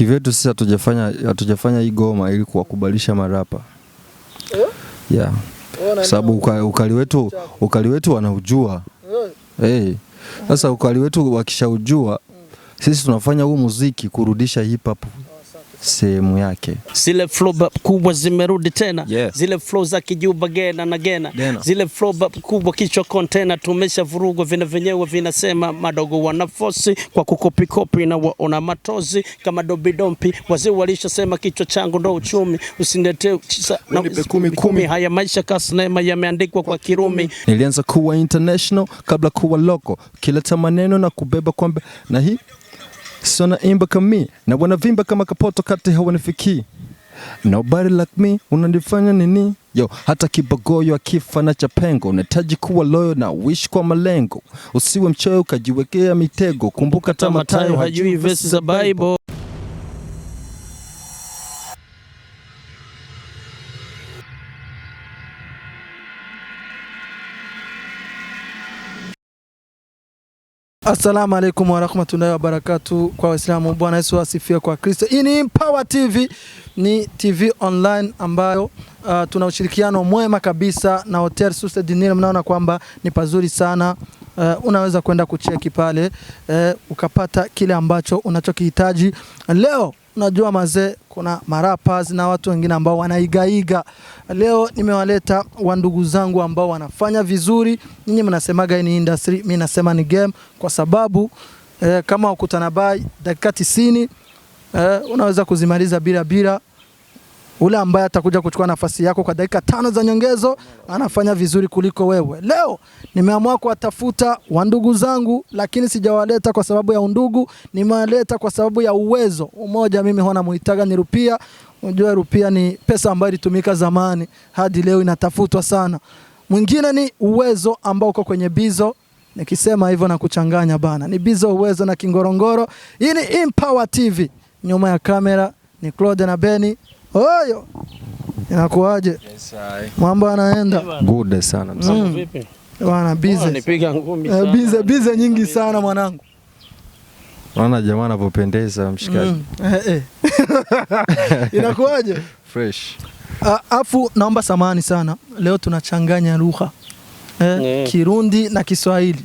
Kivyetu sisi hatujafanya hii goma ili kuwakubalisha marapa. Yeah. Sababu ukali wetu wanaujua. Sasa ukali wetu wakishaujua, sisi tunafanya huu muziki kurudisha hip hop sehemu yake. Zile flow kubwa zimerudi tena. Zile flow za kijuba gena na gena. Zile flow kubwa kichwa container tumesha vurugwa venyewe vinasema madogo wanafosi kwa kukopi na waona matozi kama dobidompi. Wazee walishasema kichwa changu ndo uchumi. Usinetee kumi haya maisha kasinema yameandikwa kwa Kirumi. Nilianza kuwa international kabla kuwa local. Kileta maneno na kubeba kwamba na hii sona imba kami na wanavimba kama kapoto kati hawanifiki. Nobody like me unanifanya nini? Yo, hata kibogoyo akifa na chapengo. Unahitaji kuwa loyo na wish kwa malengo. Usiwe mchoyo ukajiwekea mitego. Kumbuka Mathayo hajui verse za Bible. Assalamu alaikum wa rahmatullahi wa barakatuh kwa Waislamu. Bwana Yesu asifiwe kwa Kristo. Hii ni Power TV, ni TV online ambayo tuna ushirikiano mwema kabisa na Hotel Susa Dinero. Mnaona kwamba ni pazuri sana. Unaweza kwenda kucheki pale ukapata kile ambacho unachokihitaji. Leo unajua mazee, kuna marappers na watu wengine ambao wanaigaiga. Leo nimewaleta wandugu zangu ambao wanafanya vizuri. Ninyi mnasemaga ni industry, mimi nasema ni game, kwa sababu kama ukutana bai dakika 90 unaweza kuzimaliza bila. Ule ambaye atakuja kuchukua nafasi yako kwa dakika 5 za nyongezo anafanya vizuri kuliko wewe. Leo nimeamua kuwatafuta wandugu zangu, lakini sijawaleta kwa sababu ya undugu, nimewaleta kwa sababu ya uwezo. Umoja mimi hona muitaga ni rupia. Unajua rupia ni pesa ambayo ilitumika zamani hadi leo inatafutwa sana. Mwingine ni uwezo ambao uko kwenye BIZZO. Nikisema hivyo na kuchanganya bana. Ni BIZZO, uwezo na Kingorongoro. Hii ni Power TV. Nyuma ya kamera ni Claude na Benny. Oyo, inakuaje? Mambo yanaenda good sana. Vipi? Bwana busy. Nipiga ngumi sana. Busy nyingi sana mwanangu. Unaona jamaa anapopendeza mshikaji. Inakuaje? Fresh. Afu naomba samahani sana. Leo tunachanganya lugha. Kirundi na Kiswahili.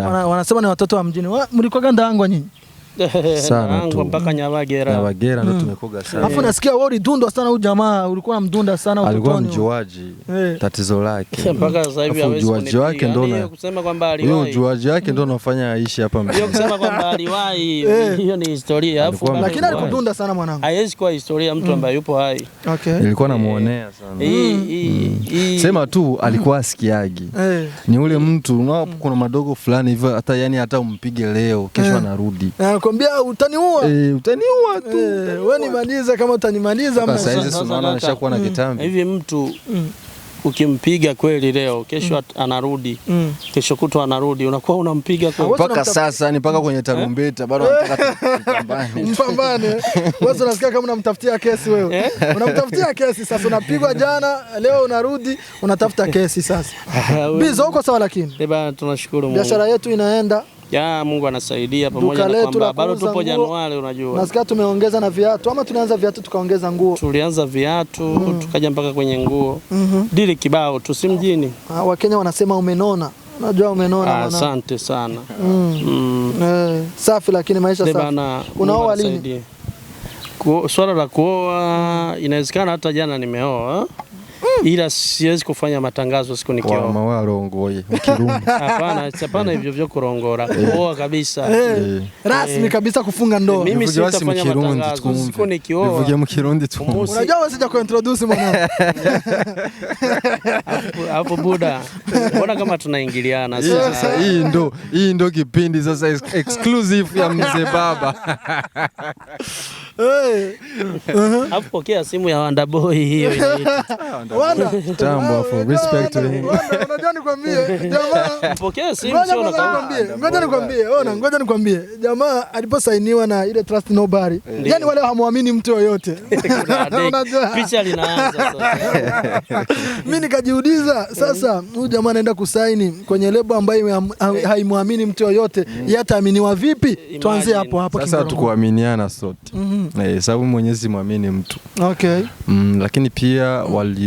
Wanasema ni watoto wa mjini. Mlikuwa ndangwa nyinyi? Sana tu mpaka Nyabagera ndo tumekoga sana. Alafu nasikia wewe ulidundwa sana huyu jamaa, ulikuwa mdunda sana utotoni. Alikuwa mjuaji, tatizo lake. Mpaka sasa hivi hawezi kunipiga. Ndio kusema kwamba aliwahi. Huyo mjuaji wake ndio anafanya aishi hapa mjini. Hiyo kusema kwamba aliwahi, hiyo ni historia. Alafu lakini alikudunda sana mwanangu. Haiwezi kuwa historia mtu ambaye yupo hai. Okay. Nilikuwa namuonea sana. Sema tu alikuwa asikiagi. Ni ule mtu unaona kuna madogo fulani hivyo hata umpige leo kesho anarudi. Nakwambia utaniua. Utaniua tu. Wewe nimaliza kama utanimaliza mimi. Sasa hizi unaona anashakuwa na kitambi. Hivi mtu ukimpiga kweli leo kesho anarudi. Kesho kutwa anarudi, unakuwa unampiga kwa mpaka sasa ni mpaka kwenye tarumbeta bado anataka mpambane. Wewe unasikia kama unamtafutia kesi wewe. Unamtafutia kesi sasa, unapigwa jana, leo unarudi unatafuta kesi sasa. BIZZO uko sawa lakini? Bwana tunashukuru Mungu. Biashara yetu inaenda. Ya Mungu anasaidia pamoja na kwamba bado tupo Januari unajua. Nasikia tumeongeza na viatu ama tunaanza viatu tukaongeza nguo. Tulianza viatu tukaja mpaka kwenye nguo. Dili kibao tusimjini. Wakenya wanasema umenona. Unajua umenona bwana. Asante sana. Safi lakini maisha safi. Unaoa lini? Swala la kuoa inawezekana hata jana nimeoa. Ila siwezi kufanya matangazo siku nikioa. Kwa mawarongoye Mkirundi. Hapana hivyo vyo kurongora. Kuoa kabisa. Rasmi kabisa kufunga ndoa. Mimi sitafanya matangazo siku nikioa. Nivuge Mkirundi tu. Unajua wewe sija kuintroduce mwanangu. Hapo buda. Mbona kama tunaingiliana sasa? Hii ndo kipindi sasa exclusive ya mzee baba. Hapo pokea simu ya Wanda Boy hiyo inaita. Wanda. Tambo for respect to him. Unajua nikwambie jamaa. Pokea simu sio Ngoja nikwambie. Jamaa aliposainiwa na ile trust nobody. Yaani wale hamwamini mtu yoyote. Picha linaanza sasa. Mimi nikajiuliza sasa huyu jamaa anaenda kusaini kwenye lebo ambayo haimwamini mtu yoyote, yataaminiwa vipi? Tuanze hapo sasa tukuaminiana sote. Sababu Mwenyezi muamini mtu. Okay. Lakini pia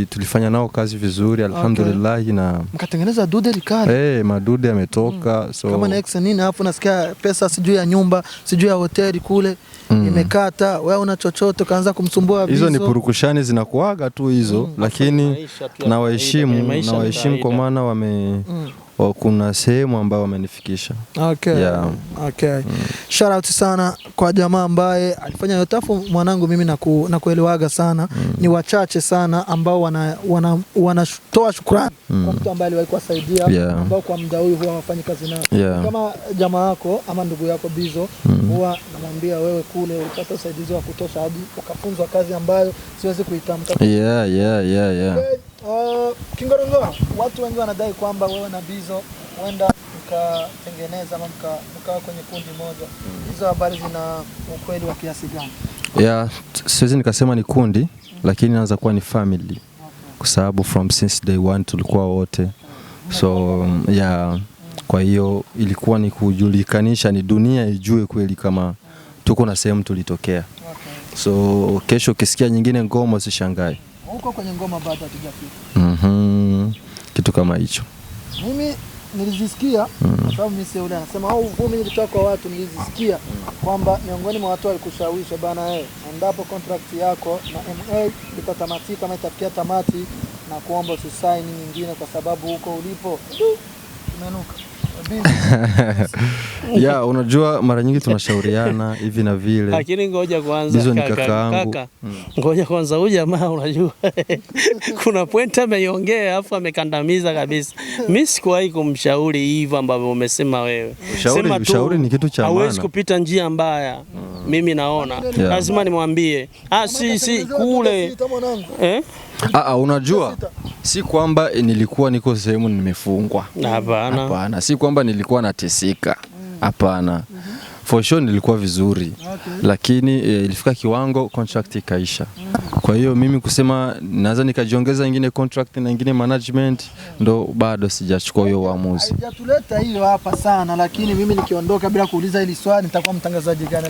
tulifanya nao kazi vizuri alhamdulillah na mkatengeneza dude likali. Madude yametoka so kama na ex nini hapo nasikia pesa sijui ya nyumba, sijui ya hoteli kule. Imekata, wewe una chochote kaanza kumsumbua BIZZO. Hizo ni purukushani zinakuaga tu hizo, lakini na waheshimu kwa maana kuna sehemu ambayo wamenifikisha. Okay. Yeah. Okay. Shout out sana kwa jamaa ambaye alifanya yote. Mwanangu mimi nakuelewaga sana. Ni wachache sana ambao wanatoa shukrani kwa mtu ambaye aliwahi kuwasaidia, ambao kwa muda huu huwa wafanya kazi nao. Kama jamaa yako ama ndugu yako BIZZO, huwa namwambia wewe kule ulipata usaidizi wa kutosha hadi ukafunzwa kazi ambayo siwezi kuitamka. Yeah. Kingorongoro, watu wengi wanadai kwamba wewe na BIZZO huenda mkatengeneza ama mkawa kwenye kundi moja. Hizo habari zina ukweli wa kiasi gani? Siwezi nikasema ni kundi, lakini inaanza kuwa ni family. Kwa sababu from since day one tulikuwa wote. So kwa hiyo ilikuwa ni kujulikanisha, ni dunia ijue kweli kama tuko na sehemu tulitokea. So kesho ukisikia nyingine ngoma usishangae. Huko kwenye ngoma bado hatujafika. Kitu kama hicho. Mimi nilizisikia kwa sababu mimi sio yule anasema uvumi ilitoka kwa watu, nilizisikia kwamba miongoni mwa watu walikushawisha bana endapo contract yako na MA itatamatika kama itafikia tamati na kuomba usisaini nyingine kwa sababu huko ulipo umenuka. Unajua mara nyingi tunashauriana hivi na vile. Lakini ngoja kwanza BIZZO ni kakaangu. Ngoja kwanza huyu jamaa unajua kuna point ameiongea afu amekandamiza kabisa. Mimi sikuwahi kumshauri hivyo ambavyo umesema wewe. Ushauri ni kitu cha maana. Hawezi kupita njia mbaya. Mimi naona lazima nimwambie. Si kule. Unajua si kwamba nilikuwa niko sehemu nimefungwa. Hapana. Si kwamba nilikuwa nateseka. Hapana. For sure nilikuwa vizuri. Lakini ilifika kiwango contract ikaisha. Kwa hiyo mimi kusema naweza nikajiongeza nyingine contract na nyingine management ndo bado sijachukua hiyo uamuzi. Haijatuleta hiyo hapa sana, lakini mimi nikiondoka bila kuuliza hili swali nitakuwa mtangazaji gani?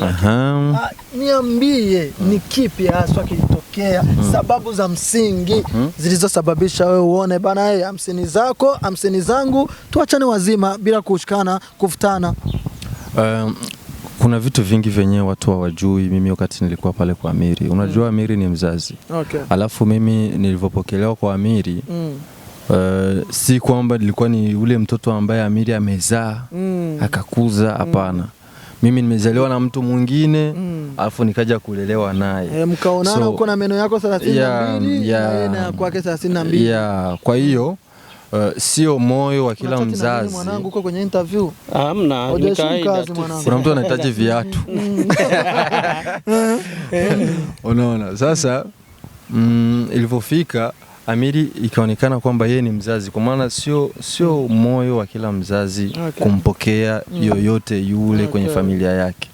Niambie ni kipi haswa kilitokea, sababu za msingi zilizosababisha wewe uone bana 50 zako 50 zangu tuachane wazima bila kushikana kufutana. Kuna vitu vingi venye watu hawajui. Mimi wakati nilikuwa pale kwa Amiri, unajua Amiri ni mzazi. Alafu mimi nilivopokelewa kwa Amiri, si kwamba nilikuwa ni ule mtoto ambaye Amiri amezaa akakuza, hapana. Mimi nimezaliwa na mtu mwingine, alafu nikaja kulelewa naye. Mkaonana uko na meno yako 32 na kwake 32. Kwa hiyo sio moyo wa kila mzazi. Mwanangu uko kwenye interview. Hamna, ni kaida. Kuna mtu anahitaji viatu. Unaona? Sasa ilipofika Amiri ikaonekana kwamba yeye ni mzazi, kwa maana sio moyo wa kila mzazi kumpokea yoyote yule kwenye familia yake.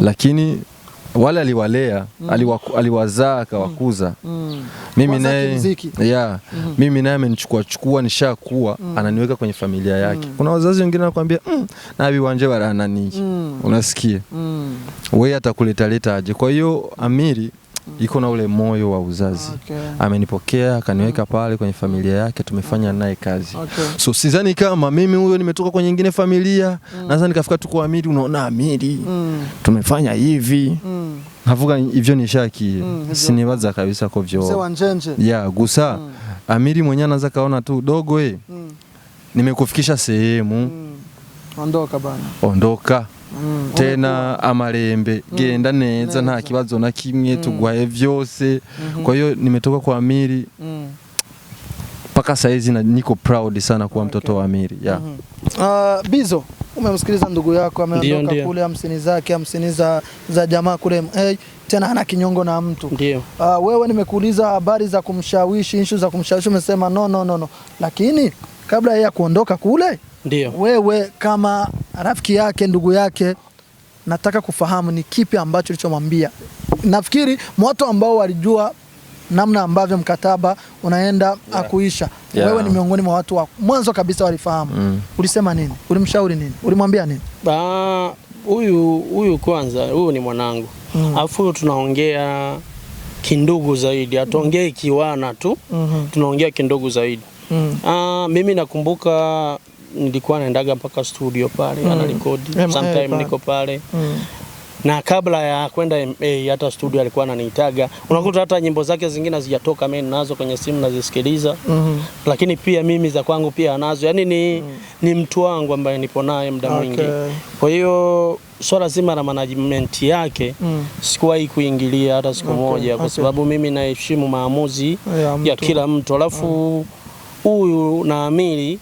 Lakini wale aliwalea, aliwazaa akawakuza. Mimi naye amenichukua nishakuwa, ananiweka kwenye familia yake. Kuna wazazi wengine wanakuambia nabi wanje barana niki. Unasikia? Wewe atakuleta aje. Kwa hiyo Amiri iko na ule moyo wa uzazi. Amenipokea, akaniweka pale kwenye familia yake, tumefanya naye kazi. So sidhani kama mimi huyo nimetoka kwenye nyingine familia, naanza nikafika tu kwa Amiri, unaona Amiri tumefanya hivi. Havuga hivyo nishaki. Siniwaza kabisa kwa hivyo. Msewa njenje. Gusa. Amiri mwenyewe anaanza kaona tu dogo nimekufikisha sehemu. Ondoka bana. Ondoka. Tena amarembe genda neza nta kibazo na kimwe tugwaye vyose. Kwa hiyo nimetoka kwa Amiri paka saizi na niko proud sana kuwa mtoto wa Amiri. BIZZO umemsikiliza ndugu yako ameondoka kule 50 zake 50 za jamaa kule tena hana kinyongo na mtu. Ndio. Wewe nimekuuliza habari za kumshawishi, issue za kumshawishi, umesema no. Lakini kabla yeye kuondoka kule, ndio. Wewe kama rafiki yake, ndugu yake, nataka kufahamu ni kipi ambacho ulichomwambia. Nafikiri watu ambao walijua namna ambavyo mkataba unaenda akuisha. Wewe ni miongoni mwa watu wa mwanzo kabisa walifahamu. Ulisema nini? Ulimshauri nini? Ulimwambia nini? Huyu kwanza, huyu ni mwanangu. Alafu tunaongea kindugu zaidi. Hatuongei kiwana tu. Tunaongea kindugu zaidi. Mimi nakumbuka nilikuwa naendaga mpaka studio pale anarekodi. Sometime niko pale. Na kabla ya kwenda MA hata studio alikuwa ananiitaga. Unakuta hata nyimbo zake zingine hazijatoka, mimi nazo kwenye simu nazisikiliza. Lakini pia mimi za kwangu pia anazo. Yaani ni mtu wangu ambaye nipo naye muda mwingi. Kwa hiyo swala zima la management yake sikuwahi kuingilia hata siku moja kwa sababu mimi naheshimu maamuzi ya kila mtu. Alafu huyu na Amiri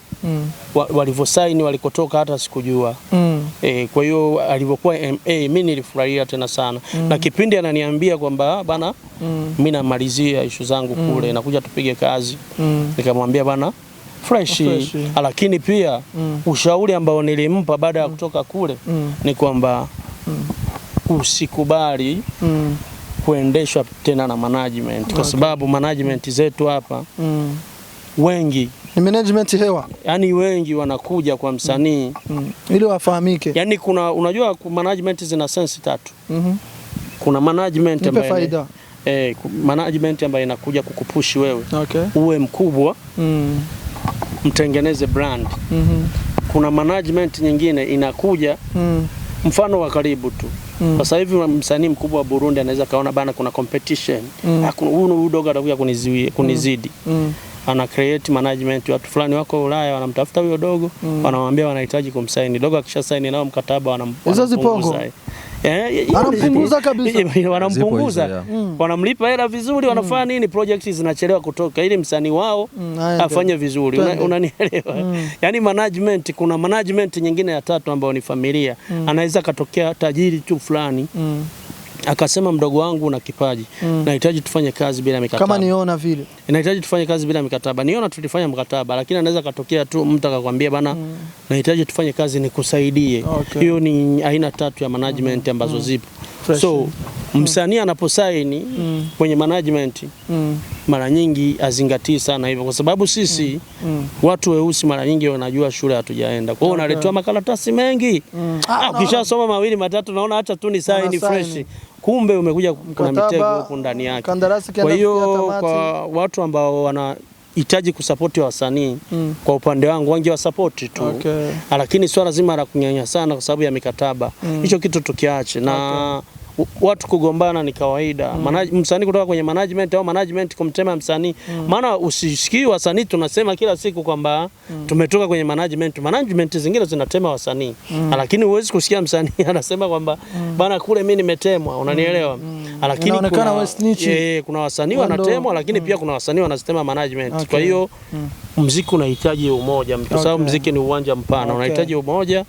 walivyosaini walikotoka hata sikujua. Kwa hiyo alivyokuwa MA mimi nilifurahia tena sana. Na kipindi ananiambia kwamba bana mimi namalizia issue zangu kule nakuja tupige kazi. Nikamwambia bana fresh. Lakini pia ushauri ambao nilimpa baada ya kutoka kule ni kwamba usikubali kuendeshwa tena na management kwa sababu management zetu hapa wengi ni management hewa. Yaani wengi wanakuja kwa msanii ili wafahamike. Yaani unajua management zina sense tatu. Kuna management ambayo management ambayo inakuja kukupushi wewe. Uwe mkubwa. Mtengeneze brand. Kuna management nyingine inakuja mfano wa karibu tu. Sasa hivi msanii mkubwa wa Burundi anaweza kaona bana kuna competition. Huyu dogo atakuja kunizidi. Ana create management, watu fulani wako Ulaya wanamtafuta huyo dogo, wanamwambia wanahitaji kumsaini. Dogo akisha saini nao mkataba wanampunguza. Wanampunguza kabisa. Wanampunguza. Wanamlipa hela vizuri, wanafanya nini, project zinachelewa kutoka ili msanii wao afanye vizuri. Unanielewa? Yaani management, kuna management nyingine ya tatu ambayo ni familia. Anaweza katokea tajiri tu fulani. Akasema mdogo wangu una kipaji. Nahitaji tufanye kazi bila mikataba. Kama niona vile. Nahitaji tufanye kazi bila mikataba. Niona tulifanya mkataba lakini anaweza katokea tu mtu akakwambia bana nahitaji tufanye kazi nikusaidie. Hiyo ni aina tatu ya management ambazo zipo. So msanii anaposaini kwenye management mara nyingi azingatii sana hivyo kwa sababu sisi watu weusi mara nyingi wanajua shule hatujaenda. Kwa hiyo unaletewa makaratasi mengi. Ukisha soma mawili matatu naona acha tu ni sign fresh. Kumbe umekuja kuna mitego huko ndani yake. Kwa hiyo kwa watu ambao wanahitaji kusupport wasanii kwa upande wangu wangewasupport tu. Lakini swala zima la kunyanya sana kwa sababu ya mikataba hicho kitu tukiache na watu kugombana ni kawaida. Msanii kutoka kwenye management au management kumtema msanii. Maana usisikii wasanii tunasema kila siku kwamba tumetoka kwenye management. Management zingine zinatema wasanii. Lakini huwezi kusikia msanii anasema kwamba bana kule mimi nimetemwa, unanielewa? Lakini kuna wasanii wanatemwa lakini pia kuna wasanii wanasema management. Kwa hiyo muziki unahitaji umoja kwa sababu muziki ni uwanja mpana, unahitaji umoja.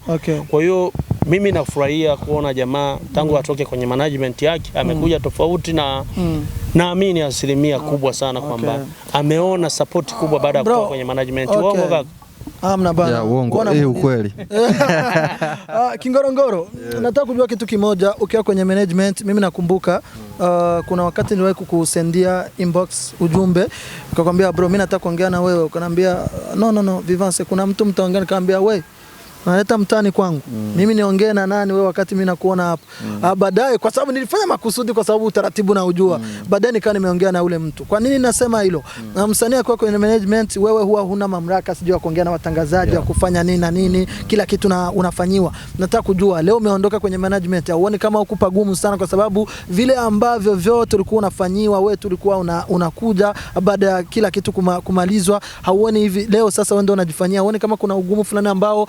Kwa hiyo mimi nafurahia kuona jamaa tangu atoke kwenye management yake amekuja tofauti na naamini asilimia kubwa sana kwamba ameona support kubwa baada ya kutoka kwenye management. Uongo kaka? Amna bana. Uongo. Ukweli. Kingorongoro, nataka kujua kitu kimoja. Ukiwa kwenye management, mimi nakumbuka kuna wakati niliwahi kukusendia inbox ujumbe ukakwambia bro mimi nataka kuongea na wewe, ukaniambia no Vivance kuna mtu mtaongea, nikamwambia wewe unaleta mtani kwangu. Mimi niongee na nani wewe wakati mimi nakuona hapa. Baadaye kwa sababu nilifanya makusudi kwa sababu utaratibu na ujua. Baadaye nikawa nimeongea na ule mtu. Kwa nini nasema hilo? Msanii kwa kwenye management wewe huwa huna mamlaka sijui kuongea na watangazaji wa kufanya nini na nini, kila kitu unafanyiwa. Nataka kujua leo umeondoka kwenye management uone kama ukupa gumu sana kwa sababu vile ambavyo vyote ulikuwa unafanyiwa wewe tulikuwa unakuja baada ya kila kitu kumalizwa, hauoni hivi leo sasa wewe ndio unajifanyia, uone kama kuna ugumu fulani ambao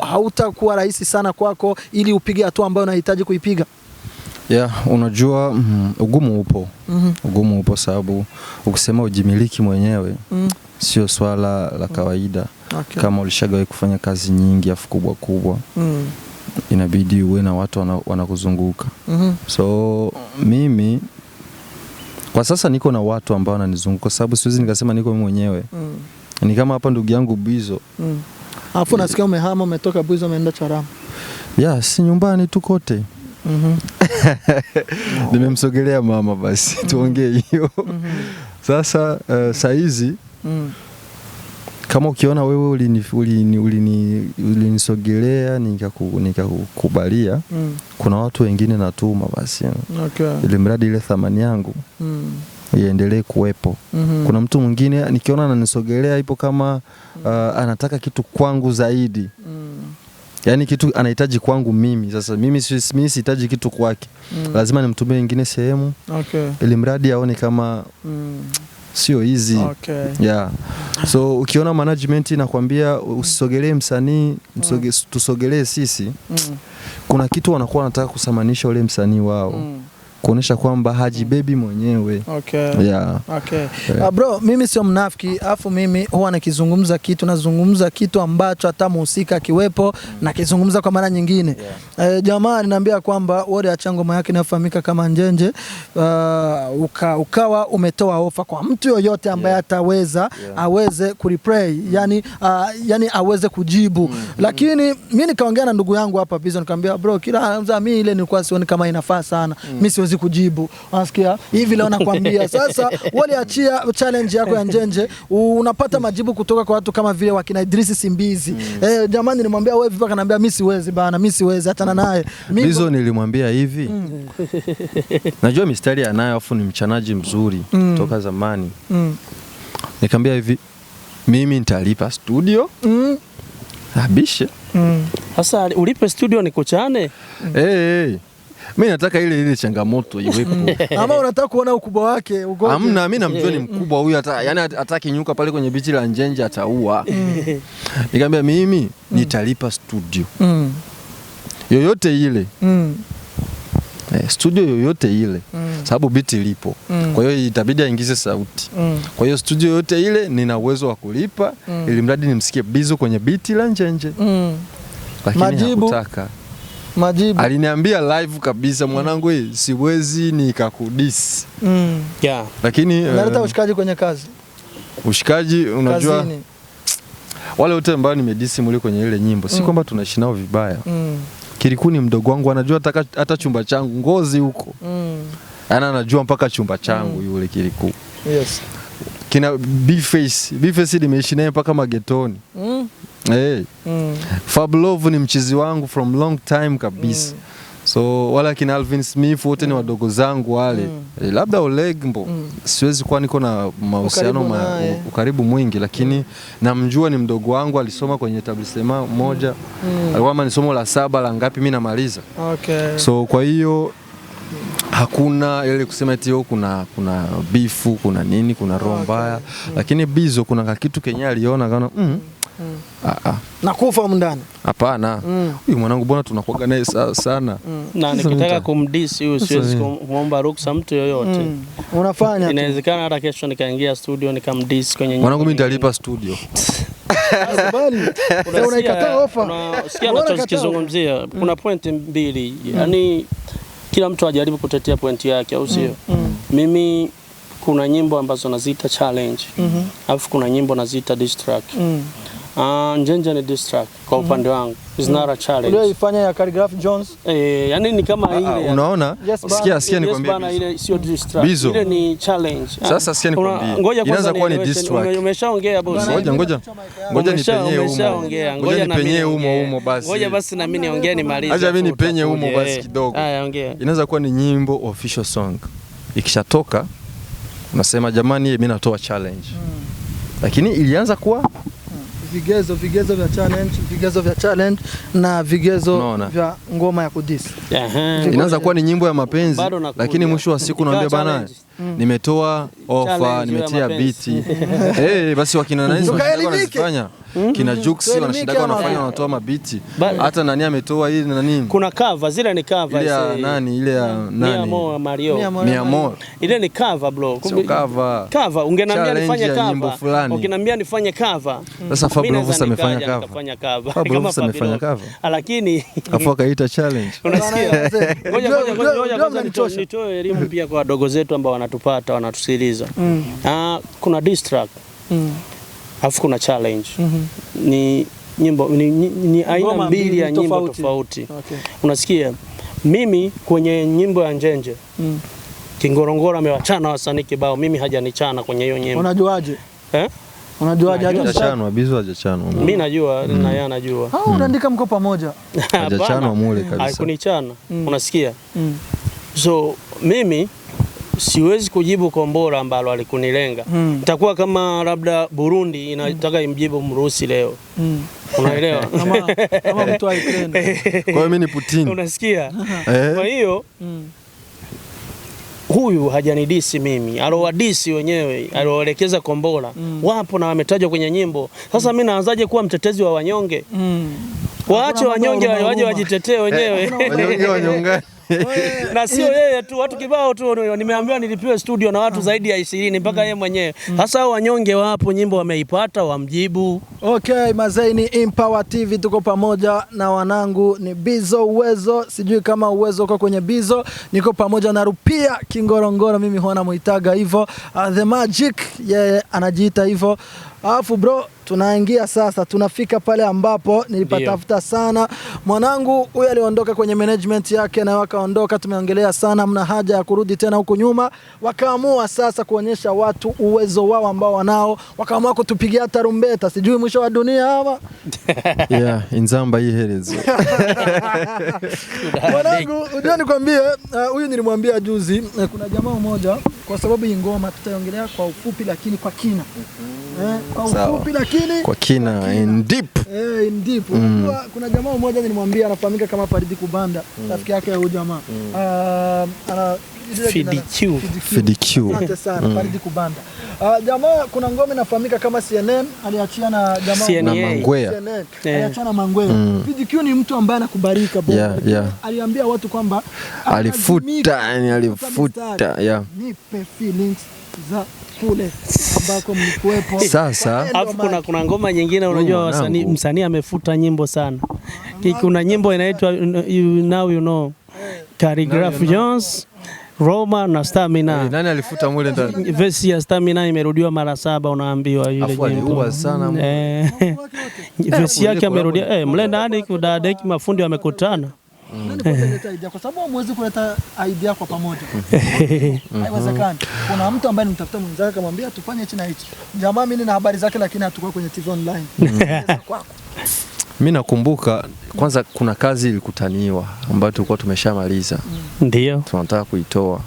hautakuwa rahisi sana kwako ili upige hatua ambayo unahitaji kuipiga? Unajua ugumu upo. Ugumu upo sababu ukisema ujimiliki mwenyewe sio swala la kawaida. Kama ulishagawahi kufanya kazi nyingi afu kubwa inabidi uwe na watu wanakuzunguka. So mimi kwa sasa niko na watu ambao wananizunguka kwa sababu siwezi nikasema niko mimi mwenyewe. Ni kama hapa ndugu yangu BIZZO. Alafu nasikia umehama, umetoka BIZZO umeenda Charama. Si nyumbani tu kote. Nimemsogelea mama basi tuongee hiyo. Sasa saizi kama ukiona wewe ulinisogelea nikakukubalia, kuna watu wengine natuma basi. Ili mradi ile thamani yangu iendelee kuwepo. Kuna mtu mwingine nikiona ananisogelea ipo kama anataka kitu kwangu zaidi. Yani kitu anahitaji kwangu mimi. Sasa mimi sihitaji kitu kwake. Lazima nimtumie wengine sehemu. Ili mradi aone kama sio easy. So ukiona management inakwambia usisogelee msanii, tusogelee sisi. Kuna kitu wanakuwa wanataka kusamanisha ule msanii wao. Kuonesha kwamba hajibebi mwenyewe. Bro, mimi sio mnafiki, afu mimi huwa nazungumza kitu ambacho hata mhusika kiwepo na kizungumza kwa mara nyingine. Jamaa ananiambia kwamba wale acha ngoma yake inafahamika kama Njenje, Ukawa umetoa ofa kwa mtu yoyote ambaye ataweza aweze kureplay, yani aweze kujibu. Lakini mimi nikaongea na ndugu yangu hapa BIZZO, nikamwambia bro, kila mimi ile nilikuwa sioni kama inafaa sana. Mimi siwezi kujibu. Unasikia? Hivi leo nakwambia. Sasa wale achia challenge yako ya Njenje, unapata majibu kutoka kwa watu kama vile wakina Idris Simbizi. Jamani nilimwambia wewe vipi, akaniambia mimi siwezi bana, mimi siwezi hata naye. BIZZO nilimwambia hivi. Najua mistari anayo afu ni mchanaji mzuri toka zamani. Nikamwambia hivi, mimi nitalipa studio. Abishe. Sasa ulipe studio nikuchane? Mimi nataka ile changamoto iwepo. Ama unataka kuona ukubwa wake ugoje? Hamna, mimi namjua ni mkubwa huyu, yani atakinyuka pale kwenye bichi la Njenje ataua. Nikamwambia mimi nitalipa studio. Yoyote ile. Studio yoyote ile. Sababu biti lipo. Kwa hiyo itabidi aingize sauti. Kwa hiyo studio yoyote ile nina uwezo wa kulipa ili mradi nimsikie BIZZO kwenye biti la Njenje. Lakini hakutaka. Majibu. Aliniambia live kabisa, mwanangu siwezi nikakudisi. Lakini naleta ushikaji kwenye kazi. Ushikaji unajua kazini. Wale wote ambao nimedisi muli kwenye ile nyimbo si kwamba tunaishi nao vibaya. Kirikuni mdogo wangu anajua hata chumba changu ngozi huko. Anajua mpaka chumba changu yule Kiriku. Kina B-Face nimeishi naye mpaka magetoni. Fablove ni mchizi wangu from long time kabisa. So wala kina Alvin Smith wote ni wadogo zangu wale. Labda Olegmbo siwezi kuwa niko na mahusiano ukaribu mwingi, lakini namjua ni mdogo wangu, alisoma kwenye tablisema moja. Alikuwa ni somo la 7 la ngapi mimi namaliza. So kwa hiyo hakuna ile kusema eti kuna bifu, kuna nini, kuna roho mbaya. Lakini BIZZO kuna kitu Kenya aliona kana nakufa mndani. Hapana. Huyu mwanangu mbona tunakuaga naye sana. Na nikitaka kumdisi huyu siwezi kumomba ruksa mtu yoyote. Unafanya. Inawezekana hata kesho nikaingia studio nikamdisi kwenye nyumba. Mwanangu mimi nitalipa studio. Bali unaikataa ofa. Sikia nachozungumzia. Kuna point mbili. Yaani kila mtu ajaribu kutetea point yake au sio? Mimi kuna nyimbo ambazo naziita challenge. Alafu kuna nyimbo naziita diss track. Njenje ni diss track kwa upande wangu. It's not a challenge. Ule ifanya ya Calligraph Jones. Yani ni kama ile. Unaona? Sikia nikwambie. Ile sio diss track. Ile ni challenge. Sasa sikia nikwambie. Inaanza kuwa ni diss track. Umeshaongea boss. Ngoja nipenye humo. Ngoja nipenye humo basi. Ngoja basi na mimi niongee nimalize. Acha mimi nipenye humo basi kidogo. Haya ongea. Inaanza kuwa ni nyimbo official song. Ikishatoka unasema jamani mimi natoa challenge. Lakini ilianza kuwa vigezo vya challenge na vigezo vya ngoma ya kudisi. Inaanza kuwa ni nyimbo ya mapenzi, lakini mwisho wa siku naambia bana nimetoa ofa, nimetia biti. Basi wakina nani wanafanya? Kina Jux wanashinda wanafanya wanatoa mabiti. Hata nani ametoa hili na nini? Kuna cover, zile ni cover ile ya nani, ile ya nani? Mario. Ile ni cover bro. Sio cover. Cover ungeniambia nifanye cover. Ukiniambia nifanye cover. Sasa Fabulous amefanya cover. Nafanya cover. Fabulous amefanya cover. Lakini afu akaita challenge. Unasikia? Ngoja nitoe elimu pia kwa wadogo zetu ambao wanatupata, wanatusikiliza. Kuna diss track. Alafu kuna challenge. Ni nyimbo ni aina mbili ya nyimbo tofauti. Unasikia? Mimi kwenye nyimbo ya Njenje. Kingorongoro amewachana wasanii kibao, mimi hajanichana kwenye hiyo nyimbo. Unajuaje? Unajuaje hajachanwa? BIZZO hajachanwa. Mimi najua na yeye anajua. Unaandika mko pamoja? Hajachanwa mule kabisa. Haikunichana. Unasikia? So mimi siwezi kujibu kombora ambalo alikunilenga. Itakuwa kama labda Burundi inataka imjibu Mrusi leo. Unaelewa? Kama mtu wa Ukraine. Kwa hiyo mimi ni Putin. Unasikia? Kwa hiyo huyu hajanidisi mimi, alowadisi wenyewe, aloelekeza kombora. Wapo na wametajwa kwenye nyimbo. Sasa mimi naanzaje kuwa mtetezi wa wanyonge? Waache wanyonge waje wajitetee wenyewe. Wanyonge wanyongani. Na sio yeye tu, watu kibao tu nimeambiwa nilipiwe studio na watu zaidi ya 20 mpaka yeye mwenyewe. Sasa wanyonge wapo, nyimbo wameipata, wamjibu. Okay, mazee ni Empower TV, tuko pamoja na wanangu ni BIZZO Uwezo, sijui kama Uwezo uko kwenye BIZZO, niko pamoja na Rupia Kingorongoro, mimi huwa muitaga hivyo, The Magic yeye anajiita hivyo. Alafu bro, tunaingia sasa, tunafika pale ambapo nilipatafuta sana. Mwanangu huyu aliondoka kwenye management yake na wakaondoka, tumeongelea sana, mna haja ya kurudi tena huko nyuma. Wakaamua sasa kuonyesha watu uwezo wao ambao wanao, wakaamua kutupigia tarumbeta, sijui mwisho wa dunia hapa. Inzamba hii herezi. Mwanangu, unajua nikwambie, huyu nilimwambia juzi, kuna jamaa mmoja, kwa sababu hii ngoma tutaiongelea kwa ufupi lakini kwa kina. Kwa ufupi lakini kwa kina, in deep. In deep. Kuna jamaa mmoja nilimwambia anafahamika kama Faridi Kubanda, rafiki yake ya huyu jamaa. Ana FDQ. Asante sana Faridi Kubanda. Jamaa kuna ngoma inafahamika kama CNN, aliachia na jamaa na Mangwea. Aliachia na Mangwea. FDQ ni mtu ambaye anakubarika bwana. Aliambia watu kwamba alifuta, nipe feelings za kule ambako mlikuepo. Sasa alafu kuna ngoma nyingine unajua msanii amefuta nyimbo sana. Kuna nyimbo inaitwa you know Calligraph Jones, Roma na Stamina. Nani alifuta mule ndani? Verse ya Stamina imerudiwa mara 7 unaambiwa yule nyimbo. Sana. Verse yake amerudia mle ndani kudadeki mafundi wamekutana. Kwa sababu mwezi kuleta idea kwa pamoja. Haiwezekani. Kuna mtu ambaye nimtafuta mwenzake akamwambia tufanye hichi na hichi. Jamaa mimi nina habari zake lakini hatakuwa kwenye TV online. Mimi nakumbuka kwanza kuna kazi ilikutaniwa ambayo tulikuwa tumeshamaliza. Ndio. Tunataka kuitoa.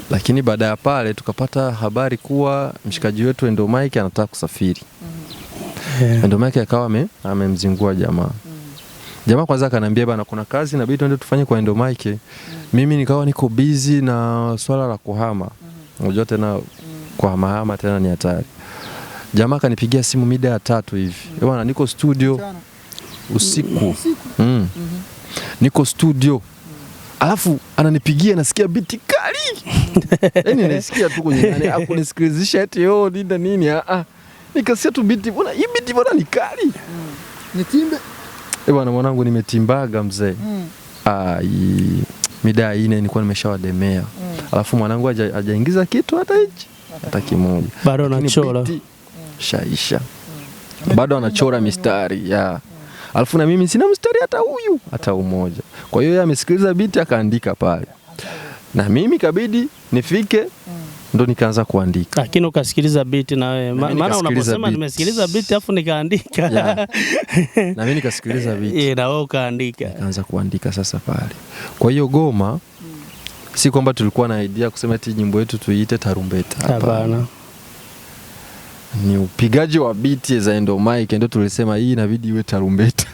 Lakini baada ya pale tukapata habari kuwa mshikaji wetu Endo Mike anataka kusafiri. Endo Mike akawa amemzingua jamaa. Jamaa kwanza akaniambia bana kuna kazi inabidi twende tufanye kwa Endo Mike. Mimi nikawa niko busy na swala la kuhama. Unajua tena kuhama tena ni hatari. Jamaa kanipigia simu mida ya 3 hivi. Bwana niko studio usiku. Niko studio. Alafu ananipigia nasikia biti kali. Yaani nasikia tu kwenye akunisikilizisha eti nini. Nikasikia tu biti, bwana hii biti bwana ni kali. Nitimbe. Bwana mwanangu nimetimbaga mzee. Mida 4 nilikuwa nimeshawademea. Alafu mwanangu hajaingiza kitu hata hichi. Hata kimoja. Bado anachora. Shaisha. Bado anachora mistari. Alafu na mimi sina mstari hata umoja. Kwa hiyo yeye amesikiliza biti akaandika pale. Na mimi kabidi nifike ndo nikaanza kuandika. Lakini ukasikiliza biti na wewe. Maana unaposema nimesikiliza biti afu nikaandika. Na mimi nikasikiliza biti. Na wewe ukaandika. Nikaanza kuandika sasa pale. Kwa hiyo goma si kwamba tulikuwa na idea kusema eti nyimbo yetu tuiite tarumbeta. Hapana. Ni upigaji wa biti za Endo Mike ndio tulisema hii inabidi iwe tarumbeta.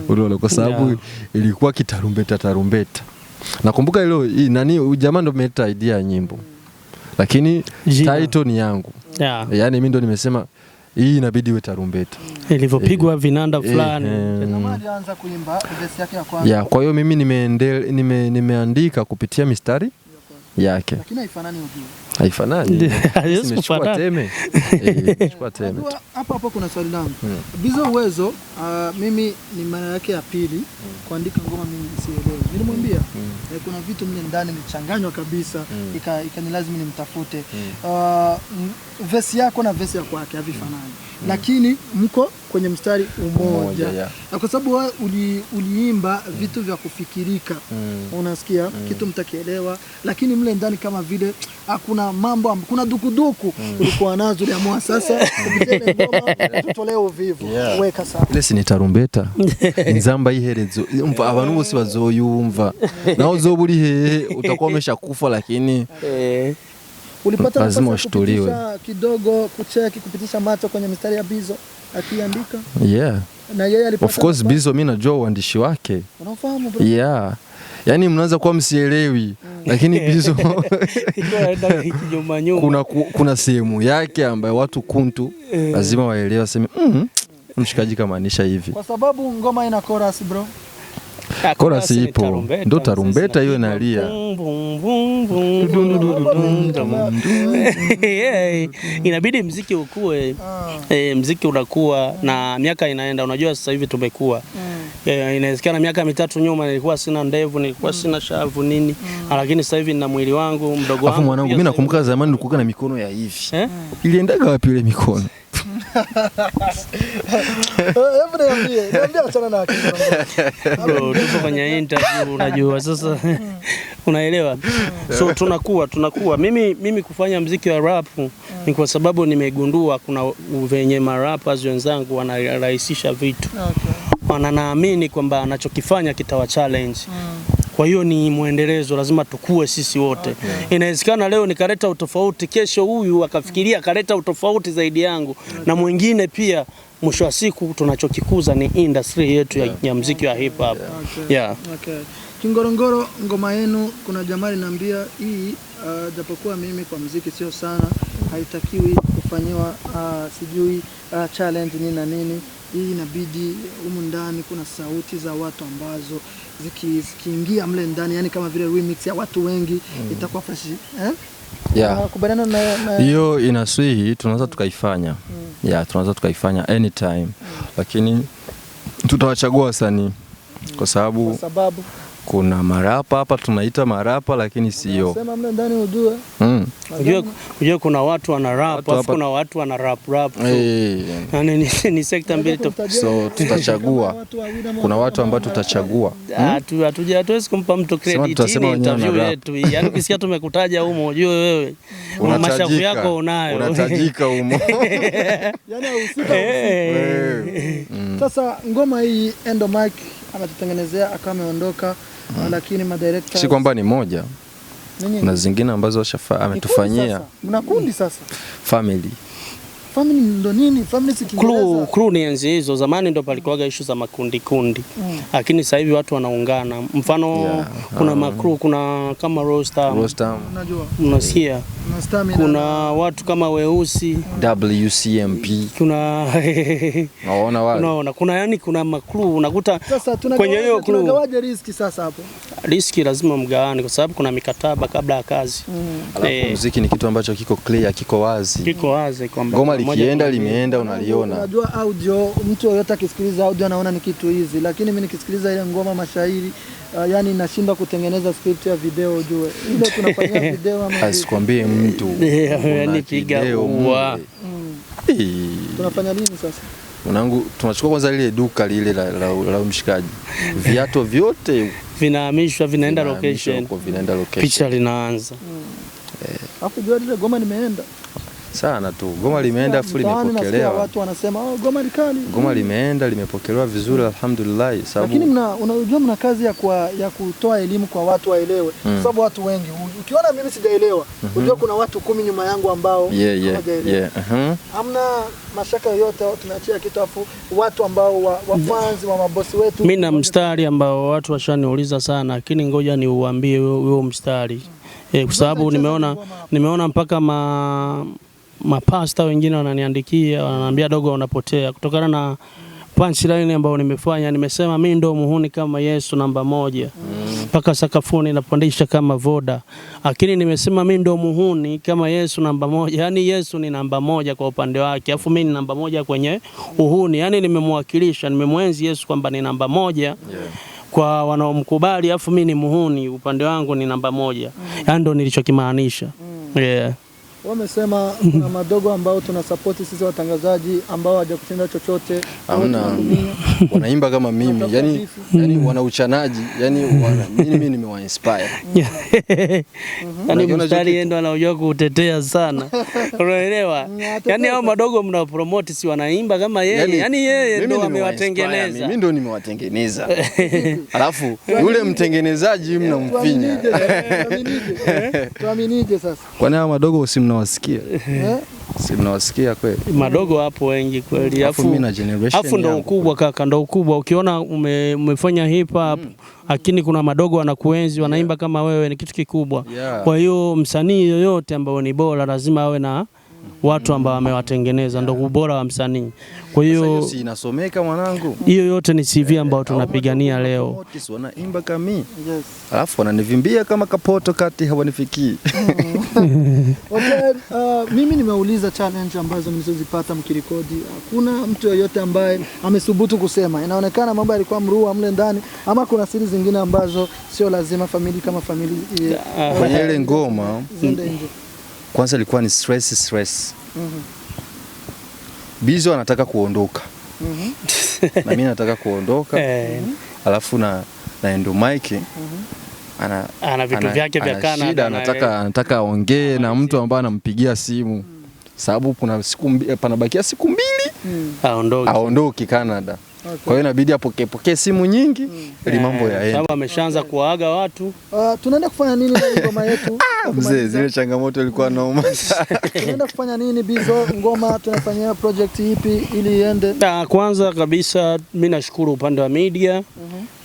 Unaona kwa sababu ilikuwa kitarumbeta. Nakumbuka hilo nani jamaa ndo ameleta idea ya nyimbo. lakini title ni yangu. Yani mimi ndo nimesema hii inabidi iwe tarumbeta. Ilivyopigwa vinanda fulani. Alianza kuimba verse yake ya kwanza. Yeah, kwa hiyo mimi nimeandika kupitia mistari yake. Lakini haifanani ujue. Haifanani. Nimechukua teme. Nimechukua teme. Hapo kuna swali langu. BIZZO uwezo mimi ni mara yake ya pili kuandika ngoma mimi sielewi. Nilimwambia kuna vitu mle ndani nilichanganywa kabisa ikanilazimu nimtafute. Verse yako na verse ya kwake havifanani. Lakini mko kwenye mstari umoja. Na kwa sababu uliimba vitu vya kufikirika. Unasikia kitu mtakielewa, lakini mle ndani kama vile kuna mambo, kuna dukuduku ulikuwa nazo uliamua sasa kupitia ngoma tutolee uvivu. Weka sawa. Ile si ni tarumbeta. Nzamba iherezo. Umva abantu bose bazoyumva. Naho zoburi hehe utakuwa umeshakufa, lakini ulipata lazima ushtuliwe kidogo kucheki kupitisha macho kwenye mistari ya BIZZO akiandika. Na yeye alipata. Of course BIZZO mimi najua uandishi wake. Unafahamu bro? Yani mnaanza kuwa msielewi, lakini BIZZO kuna sehemu yake ambayo watu kuntu lazima waelewe, waseme mshikaji kamaanisha hivi. Kwa sababu ngoma ina chorus bro. Chorus ipo, ndo tarumbeta hiyo inalia. Inabidi mziki ukue. Mziki unakuwa na miaka inaenda. Unajua sasa hivi tumekuwa. Inawezekana miaka 3 nyuma nilikuwa sina ndevu, nilikuwa sina shavu nini, lakini sasa hivi nina mwili wangu mdogo wangu. Afu mwanangu mimi nakumbuka zamani nilikuwa na mikono ya hivi. Iliendaga wapi ile mikono? Niambia achana na bro, tupo kwenye interview unajua sasa. Unaelewa? So tunakuwa mimi kufanya muziki wa rap ni kwa sababu nimegundua kuna venye rappers wenzangu wanarahisisha vitu. Wananaamini kwamba anachokifanya kitawa challenge. Kwa hiyo ni muendelezo, lazima tukue sisi wote. Inawezekana leo nikaleta utofauti, kesho huyu akafikiria akaleta utofauti zaidi yangu, na mwingine pia. Mwisho wa siku tunachokikuza ni industry yetu ya muziki wa hip hop. Kingorongoro, ngoma yenu kuna jamaa aliniambia hii japokuwa mimi kwa muziki sio sana, haitakiwi kufanywa sijui challenge nini na nini. Hii inabidi humu ndani kuna sauti za watu ambazo zikiingia mle ndani, yani kama vile remix ya watu wengi itakuwa fresh. Kubaliana na hiyo inaswihi, tunaweza tukaifanya. Tunaweza tukaifanya anytime. Lakini tutawachagua wasanii kwa sababu kuna marapa hapa tunaita marapa, lakini sio. Sema mle ndani ujue. Unajua kuna watu wana rap, kuna watu wana rap. Yani ni sekta mbili tofauti. So tutachagua. Kuna watu ambao tutachagua. Hatuwezi kumpa mtu credit ni interview yetu. Yani ukisikia tumekutaja humo ujue wewe mashavu yako unayo. Unatajika humo. Yani usika. Sasa ngoma hii Endo Mike anatutengenezea akawa ameondoka, lakini madirector si kwamba ni moja. Na zingine ambazo ametufanyia. Mna kundi sasa. Family ndo nini? Family si Kiingereza. Crew ni enzi hizo. Zamani ndo palikuwaga issue za makundi. Lakini sasa hivi watu wanaungana. Mfano kuna makru, kuna kama Rostam. Unajua. Unasikia? Kuna watu kama Weusi, WCMP. Kuna naona wale. Unaona kuna makru unakuta kwenye hiyo crew. Tunagawaje riski sasa hapo? Riski lazima mgawane kwa sababu kuna mikataba kabla ya kazi. Muziki ni kitu ambacho kiko clear, kiko wazi kwamba ngoma likienda limeenda unaliona. Unajua audio, mtu yoyote akisikiliza audio anaona ni kitu hizi, lakini mimi nikisikiliza ile ngoma mashairi yani nashinda kutengeneza script ya video ujue. Ile tunafanyia video ama asikwambie mtu. Yani piga uwa. Tunafanya nini sasa? Mwanangu tunachukua kwanza ile duka lile la mshikaji. Viatu vyote vinahamishwa vinaenda location. Picha linaanza. Hapo jua ile goma nimeenda. Sana tu. Goma limeenda afu limepokelewa. Watu wanasema goma likali. Goma limeenda limepokelewa vizuri alhamdulillah. Lakini unajua mna kazi ya kutoa elimu kwa watu waelewe. Sababu watu wengi ukiona mimi sijaelewa, unajua kuna watu 10 nyuma yangu ambao hawajaelewa. Hamna mashaka yote, tunaachia kitu afu watu ambao wafanzi wa mabosi wetu. Mimi na mstari ambao watu washaniuliza sana, lakini ngoja niuambie huo mstari. Kwa sababu nimeona mpaka mapasta wengine wananiandikia, wananiambia dogo unapotea kutokana na punchline ambayo nimefanya. Nimesema mimi ndo muhuni kama Yesu namba 1 mpaka sakafuni napandisha kama voda, lakini nimesema mimi ndo muhuni kama Yesu namba 1. Yani Yesu ni namba 1 kwa upande wake, afu mimi ni namba 1 kwenye uhuni. Yani nimemwakilisha, nimemwenzi Yesu kwamba ni namba 1 kwa wanaomkubali, afu mimi ni muhuni upande wangu ni namba 1. Yani ndo nilichokimaanisha. Wamesema kuna madogo ambao tuna support sisi watangazaji ambao hawajakutenda chochote. Hamna, wanaimba kama mimi. Yani wana uchanaji. Yani mimi nimewa inspire. Yani mstari yendo anajua kutetea sana. Unaelewa? Yani hao madogo mna promote si wanaimba kama yeye. Yani yeye ndo amewatengeneza. Mimi ndo nimewatengeneza. Alafu yule mtengenezaji mnamfinya. Tuaminije sasa? Kwani hao madogo mnawasikia? Si mnawasikia kweli? Madogo hapo wengi kweli. Afu ndo ukubwa kaka, ndo ukubwa. Ukiona umefanya hip hop lakini kuna madogo wanakuenzi, wanaimba kama wewe, ni kitu kikubwa. Kwa hiyo msanii yoyote ambao ni bora lazima awe na watu ambao wamewatengeneza, ndo ubora wa msanii. Kwa hiyo si inasomeka mwanangu. Hiyo yote ni CV ambao tunapigania leo. Wanaimba kama mimi. Alafu wananivimbia kama kapoto kati hawanifikii. Okay, mimi nimeuliza challenge ambazo mlizozipata mkirekodi. Hakuna mtu yoyote ambaye amesubutu kusema. Inaonekana mambo yalikuwa mrua mle ndani, ama kuna siri zingine ambazo sio lazima family kama family. Kwenye ile ngoma kwanza ilikuwa ni stress. BIZZO anataka kuondoka. Na mimi nataka kuondoka. Alafu na endo Mike ana vitu vyake vya Canada, anataka aongee na mtu ambaye anampigia simu. Sababu kuna panabakia siku 2 aondoke Canada. Kwa hiyo inabidi apokee simu nyingi ili mambo yaende. Sababu ameshaanza kuaga watu. Tunaenda kufanya nini na ngoma yetu? Mzee, zile changamoto ilikuwa noma. Tunaenda kufanya nini BIZZO? Ngoma tunafanyia project ipi ili iende? Kwanza kabisa mimi nashukuru upande wa media.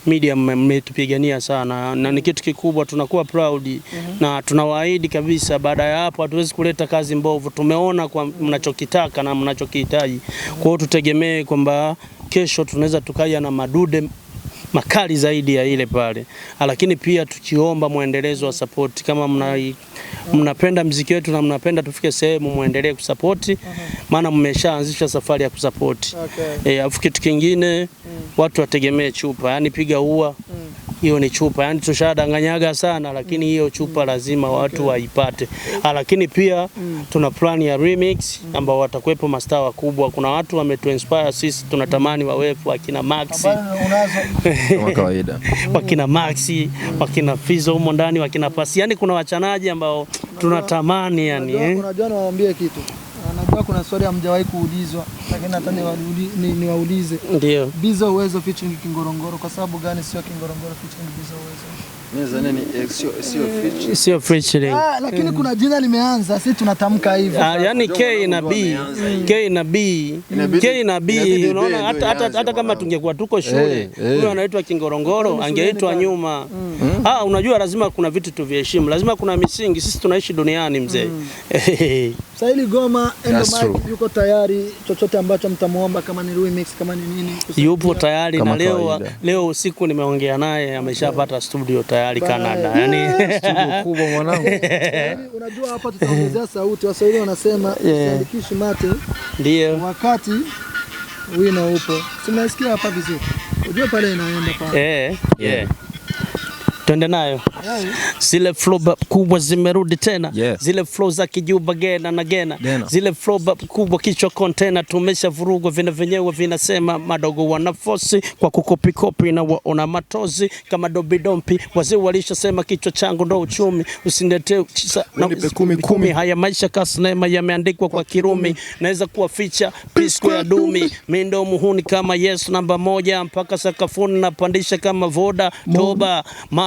Media mmetupigania sana na ni kitu kikubwa, tunakuwa proud na tunawaahidi kabisa baada ya hapo hatuwezi kuleta kazi mbovu. Tumeona kwa mnachokitaka na mnachokihitaji. Kwa hiyo tutegemee kwamba kesho tunaweza tukaja na madude makali zaidi ya ile pale. Lakini pia tukiomba muendelezo wa support, kama mnapenda muziki wetu na mnapenda tufike sehemu, muendelee kusupport maana mmeshaanzisha safari ya kusupport. Afu kitu kingine watu wategemee chupa, yani piga ua hiyo ni chupa, yani tushadanganyaga sana, lakini hiyo chupa lazima watu waipate. Lakini pia tuna plan ya remix ambao watakuepo mastaa wakubwa. Kuna watu wametuinspire sisi, tunatamani wawepo akina Maxi kama kawaida, wakina Maxi, wakina Fizzo humo ndani, wakina Pasi. Yani kuna wachanaji ambao tunatamani yani. Unajua nawaambia kitu. Najua kuna swali hamjawahi kuulizwa, lakini nataka niwaulize. Ndio. BIZZO Uwezo featuring Kingorongoro, kwa sababu gani sio Kingorongoro featuring BIZZO Uwezo? Mimi sio featuring. Lakini kuna jina limeanza, sisi tunatamka hivyo. Yani K na B, unaona hata kama tungekuwa tuko shule, huyo anaitwa Kingorongoro angeitwa nyuma. Unajua lazima kuna vitu tuviheshimu, lazima kuna misingi, sisi tunaishi duniani mzee. Sasa hili goma endo Mike yuko tayari, chochote ambacho mtamuomba kama ni remix kama ni nini? Yupo tayari na leo usiku nimeongea naye, ameshapata studio tayari Canada. Yani studio kubwa mwanangu. Unajua hapa tutaongezea sauti, Waswahili wanasema usiandikishi mate. Ndio. Wakati wino upo. Simesikia hapa vizuri. Unajua pale inaenda pale. Twende nayo. Zile flow kubwa zimerudi tena. Zile flow za kijuba gena na gena. Zile flow kubwa kichwa container tumesha vurugwa, vina venyewe vinasema madogo wanafosi kwa kukopikopi na waona matozi kama dobidompi. Wazee walishasema kichwa changu ndo uchumi, usinetee kumi. Haya maisha kasinema yameandikwa kwa Kirumi, naweza kuwa feature pisco ya dumi. Mimi ndo muhuni kama Yesu namba 1 mpaka sakafuni napandisha kama voda toba.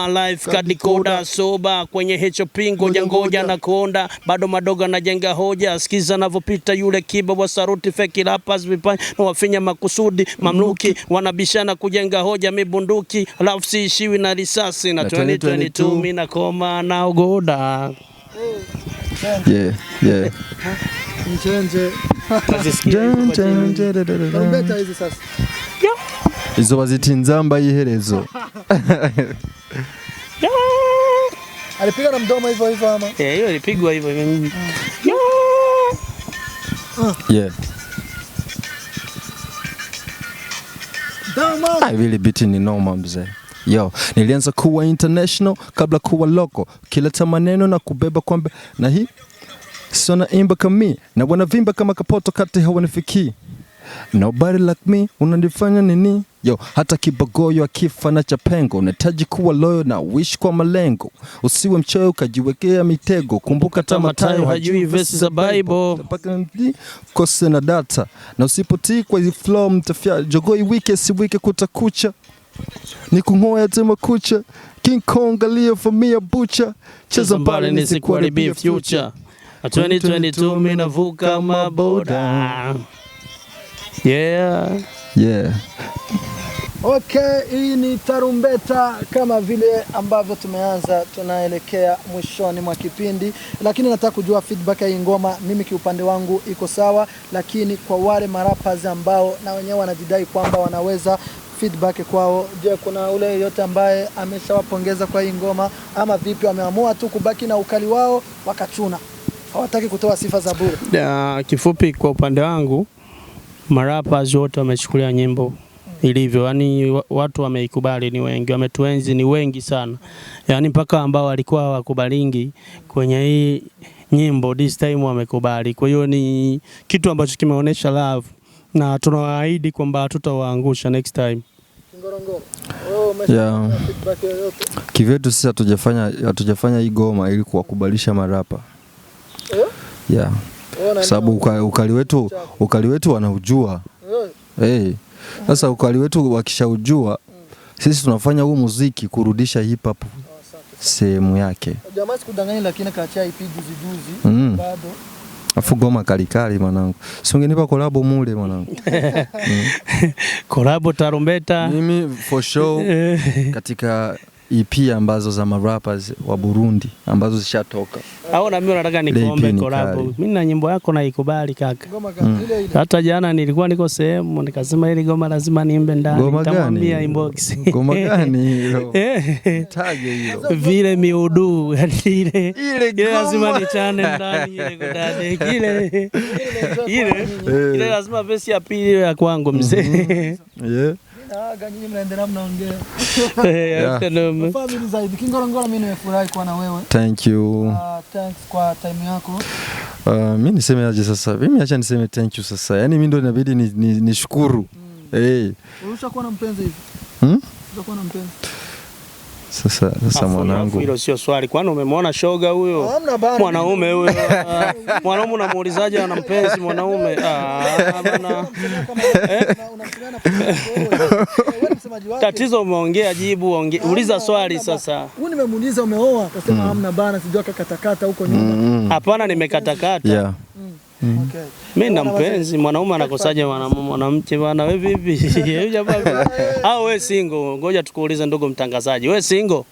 life kadikoda soba kwenye hicho pingo jangoja na konda bado madogo anajenga hoja sikiza navyopita yule kiba wa saruti feki rappers vipanya na wafinya makusudi mamluki wanabishana kujenga hoja mibunduki alafu siishiwi na risasi na 2022 mimi nakoma na ugoda. Yeah. Nichenje. Tarumbeta hizi sasa. Izo wazitinzamba iherezo. Alipiga na mdomo hivyo ama? Hiyo ilipigwa hivyo. Yeah. I really beat ni noma mzee. Yo, nilianza kuwa international kabla kuwa local. Kileta maneno na kubeba kwamba na hii sona imba kami na wanavimba kama kapoto kati hawanifikii. Nobody like me unanifanya nini? Yo, hata kibogoyo akifa na chapengo unahitaji kuwa loyo na wish kwa malengo. Usiwe mchoyo ukajiwekea mitego. Kumbuka Mathayo hajui verse za Bible. Kose na data na usipotii kwa hizi flow mtafia jogoi wike si wike kutakucha. Ni kungoya tema kucha. King Kong aliyefamia bucha. Cheza mbali nisikuharibie future. 2022 mimi navuka maboda. Yeah. Okay, hii ni tarumbeta kama vile ambavyo tumeanza, tunaelekea mwishoni mwa kipindi, lakini nataka kujua feedback ya hii ngoma. Mimi kiupande wangu iko sawa, lakini kwa wale marappers ambao na wenyewe wanajidai kwamba wanaweza, feedback kwao, je, kuna ule yote ambaye ameshawapongeza kwa hii ngoma ama vipi? Wameamua tu kubaki na ukali wao wakachuna, hawataki kutoa sifa za bure? Kifupi kwa upande wangu, marappers wote wamechukulia nyimbo ilivyo, yani watu wameikubali ni wengi, wametuenzi ni wengi sana, yani mpaka ambao walikuwa hawakubalingi kwenye hii nyimbo this time wamekubali. Kwa hiyo ni kitu ambacho kimeonyesha love na tunawaahidi kwamba tutawaangusha next time. Kingorongoro. Feedback yoyote? Kivyetu sisi hatujafanya hii goma ili kuwakubalisha marapa. Yeah. Sababu ukali wetu wanaujua. Sasa ukali wetu wakishaujua, sisi tunafanya huu muziki kurudisha hip hop sehemu yake. Jamaa sikudanganya, lakini kaacha IP juzi bado. Afu goma kali mwanangu. Si ungenipa collabo mule mwanangu. Collabo tarumbeta. Mimi for sure katika EP ambazo za rappers wa Burundi ambazo zishatoka. Au na mimi nataka nikuombe collabo. Mimi na nyimbo yako naikubali kaka. Hata jana nilikuwa niko sehemu nikasema ile goma lazima niimbe ndani. Nitamwambia inbox. Goma gani hilo? Taje hilo. Vile miudu ile lazima nichane ndani ile ile lazima verse ya pili ya kwangu mzee. Yeah. Ganyi mnaendelea mnaongea. Family zaidi. Kingorongoro, mimi nimefurahi kuwa na wewe. Thank you. Thanks kwa time yako. Mimi niseme aje sasa? Mimi acha niseme thank you sasa. Yaani mimi ndo inabidi nishukuru. Ulishakuwa na mpenzi hivi? Ulishakuwa na mpenzi? Sasa mwanangu, hilo sio swali. Kwani umemwona shoga huyo? Mwanaume huyo. Mwanaume unamuulizaje ana mpenzi mwanaume? Bana. Tatizo umeongea, jibu uliza swali sasa. Wewe nimemuuliza umeoa, akasema hamna bana, sijua kakatakata huko nyuma. Hapana, nimekatakata. Yeah. Okay. Mimi na mpenzi, mwanaume anakosaje mwanamke bwana? Wewe vipi? Au wewe single? Ngoja tukuulize ndugu mtangazaji. Wewe single?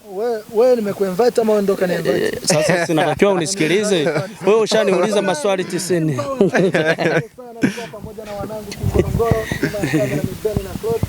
Wewe nimekuinvite ama ndo kaniinvite? Sasa sinatakiwa unisikilize. Wewe ushaniuliza maswali 90. Pamoja na wanangu Kingorongoro, na Mibeni na Claude.